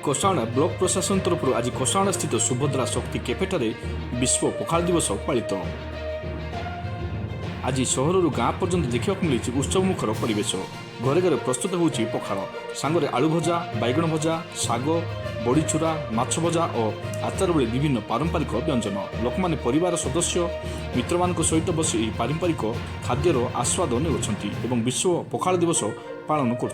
कोसाणा block प्रशासन तरफ आज कोसाणा स्थित सुभद्रा शक्ति कैफेठारे विश्व पखाल दिवस पालित। आज सहर गाँ पर्यंत देखा मिली उत्सवमुखर परिवेश। घरे घरे प्रस्तुत होची पखाल सांगरे आलू भजा, बैगण भजा, साग, बड़ीचूरा, माछ भजा और आचार भली विभिन्न पारंपरिक व्यंजन। लोक माने परिवार सदस्य मित्र सहित बसी पारंपरिक खाद्यर आस्वाद ने विश्व पखाल दिवस पालन कर।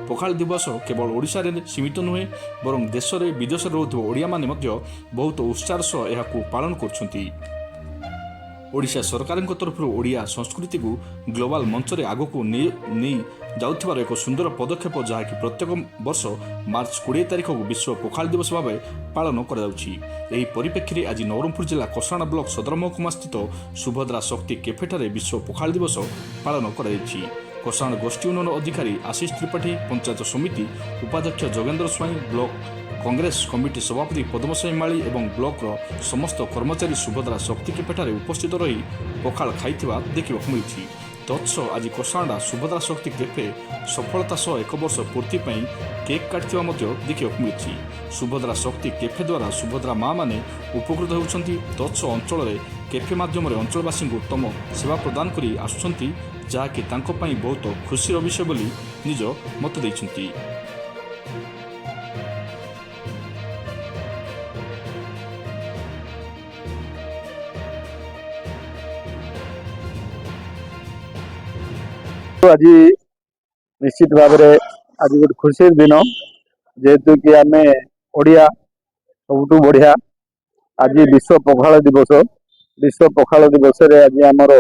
पखाल दिवस केवल ओडिशा रे सीमित नुहे बरं देश में विदेश में रोथुवा ओडिया माने मध्य बहुत उत्साह सह यहाकू पालन करछंती। ओडिशा सरकार तरफ ओडिया संस्कृति को ग्लोबल मंच रे आगो को नहीं जाउथिबार एक सुंदर पदक्षेप जहाँकि प्रत्येक वर्ष मार्च 20 तारिख को विश्व पखाल दिवस भाव पालन कर। परिप्रेक्षी आज नवरंगपुर जिला कोसाणा ब्लॉक सदर महकुमा स्थित सुभद्रा शक्ति कैफेठारे विश्व पखाल दिवस पालन कर। कोसाण गोष्ठी उन्नयन अधिकारी आशीष त्रिपाठी, पंचायत समिति उपाध्यक्ष जोगेन्द्र स्वाई, ब्लॉक कांग्रेस कमिटी सभापति पद्मसाई माली और ब्लॉक समस्त कर्मचारी सुभद्रा शक्ति कैफेठारे उपस्थित रही पखाल खाइथिबा देखा मिली। तत्सह आज कोसाणा सुभद्रा शक्ति कैफे सफलता सह 1 वर्ष पूर्ति केक काटिथिबा देखा मिली। सुभद्रा शक्ति कैफे द्वारा सुभद्रा माँ माने उपकृत होउछंती। तत्सह अंचल में कैफे माध्यम अंचलवासी को उत्तम सेवा प्रदान करी आसुछंती, जहाँकि तांको पई बहुत खुशीर विषय बोली निज मत देइछंती। आज निश्चित भाव में आज गोटे खुशी दिन जेहेतु कि आम ओडिया सबुठ बढ़िया आज विश्व पखाल दिवस। विश्व पखाल दिवस रे आज आमर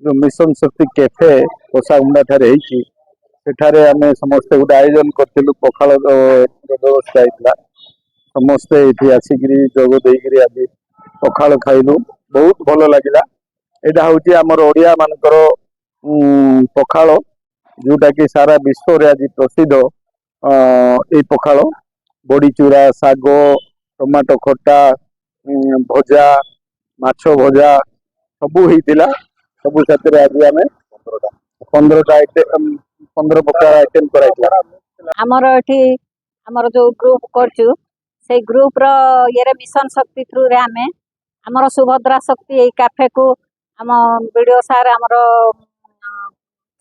जो मिशन शक्ति कैफे कोसागुंडा ठारे सेठारे आम समस्ते गोटे आयोजन करूँ। पखाल व्यवस्था होता समस्ते ये आसिक जोग देकर आज पखाल खाइलु, बहुत भल लगे। यहाँ हूँ आमर ओडिया मानकर पखाल जोटा कि सारा विश्व रे आज प्रसिद्ध। ये पखाल बड़ीचूरा, साग, टमाटो खटा, भजा, माछ भजा सबू होता। सबू साथ आज आम 15 प्रकार आइटम आमर जो ग्रुप करचु से ग्रुप रो ये मिशन शक्ति थ्रू रे आमर सुभद्रा शक्ति कैफे को आम वीडियो सार आमर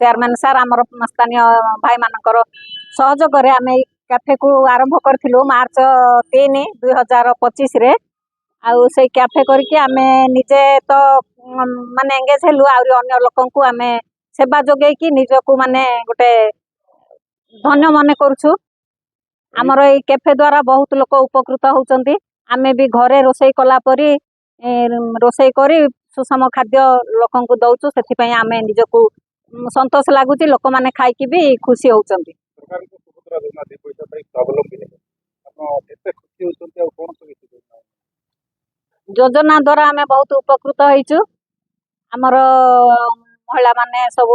चेयरमैन सार आमर स्थानीय भाई मानकर सहयोग आम कैफे को आरंभ करूँ मार्च 3, 2025 रे। आउ से कैफे करके आम निजे तो माने एंगेज हेलु आउरी अन्य लोकन को आम सेवा जोगे कि निजको माने गोटे धन्य मन करूछु। आमर ये कैफे द्वारा बहुत लोक उपकृत होउचंती। आमे भी घरे रोषेई कला परी रोषेई करी सुषम खाद्य लोकन को दउछु। सेथि पई आमे निजको संतोष लगुच, लोक मैंने खाई भी खुशी होती। योजना द्वारा आम बहुत उपकृत होइचु। आमर महिला माने सब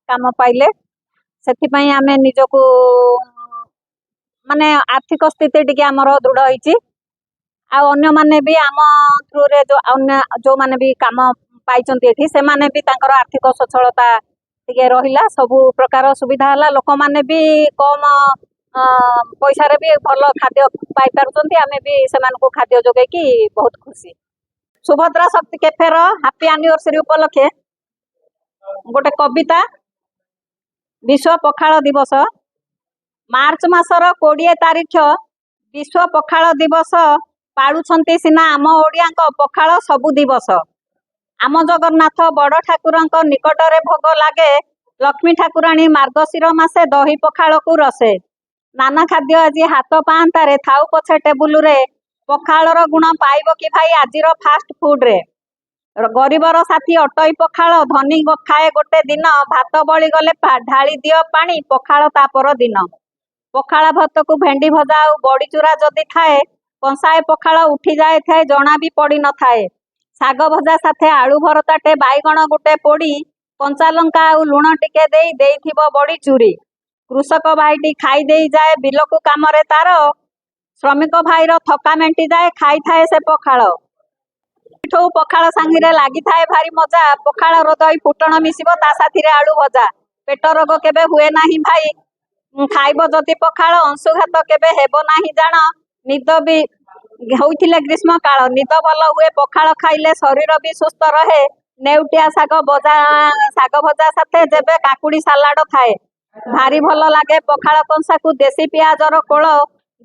काम पाइले से आम निजको माने आर्थिक स्थिति टिके आमर दृढ़ होइची। अन्य माने भी आम थ्रू रे जो अन्य जो माने भी काम पाई से माने भी तांकर आर्थिक सचलता टिके रहिला। सबु प्रकार सुविधा हला, लोक माने भी कम पैसा रे भी भल खाद्य पाई पारुचंती। आमे भी सेमान को खाद्य जोगे कि बहुत खुशी। सुभद्रा शक्ति कैफे रो हैप्पी एनिवर्सरी उपलक्षे गोटे कविता विश्व पखाल दिवस मार्च मासर 20 तारिख विश्व पखाल दिवस पालुछंती सिना आम ओडियाक पखाल सबु दिवस। आम जगन्नाथ बड़ ठाकुर निकट में भोग लगे लक्ष्मी ठाकुराणी मार्गशीर मासे दही पखाल को रसे। नाना खाद्य आज हाथ पांतारे थाउ पछे टेबुल रे पखालर गुण पाइब कि भाई आजिर फास्ट फूड रे। गरीबर साथी अटई पखाल धनी खाए गोटे दिन भात बली गले ढाली दियो पानी पखाल तापर दिन। पखाल भात को भेंडी भजा और बड़ीचूरा जदि थाए कंसाए पखाल उठी जाए थे जना भी पड़ी न थाए। साग भजा साथे आलू भरताटे बैगण गुटे पोड़ी कंचा लंका और लुण टिके देइथिबो बड़ी चूरी। कृषक भाईटी खाई दे जाए बिलकु काम रे तार श्रमिक भाईर थका मेंटी जाए खाई थाए से पखाल। पिठो पखाल सांगिरे लागी थाए भारी मजा। पखाल रो दही फुटण मिसिबो ता साथी रे आलू भजा। पेट रोग केबे हुए नाही भाई ଖାଇବ ଯଦି ପଖାଳ ଅଂଶୁଘାତ କେବେ ହେବ ନାହିଁ ଜାଣ। ନିଦ ବି ହୋଇଥିଲେ ଗ୍ରୀଷ୍ମ କାଳ ନିଦ ଭଲ ହୁଏ ପଖାଳ ଖାଇଲେ ଶରୀର ବି ସୁସ୍ଥ ରହେ। ନେଉଟିଆ ଶାଗ ଭଜା ସାଥେ ଯେବେ କାକୁଡି ସାଲାଡ ଥାଏ ଭାରି ଭଲ ଲାଗେ ପଖାଳ କଂସାକୁ ଦେଶୀ ପିଆଜର କୋଳ।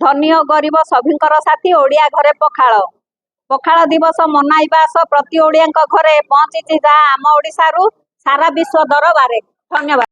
ଧନୀ ଓ ଗରିବ ସଭିଙ୍କର ସାଥୀ ଓଡିଆ ଘରେ ପଖାଳ। ପଖାଳ ଦିବସ ମନାଇବା ପ୍ରତି ଓଡିଆଙ୍କ ଘରେ ପହଞ୍ଚିଛି ଯାହା ଆମ ଓଡିଶାରୁ ସାରା ବିଶ୍ୱ ଦରବାରେ। ଧନ୍ୟବାଦ।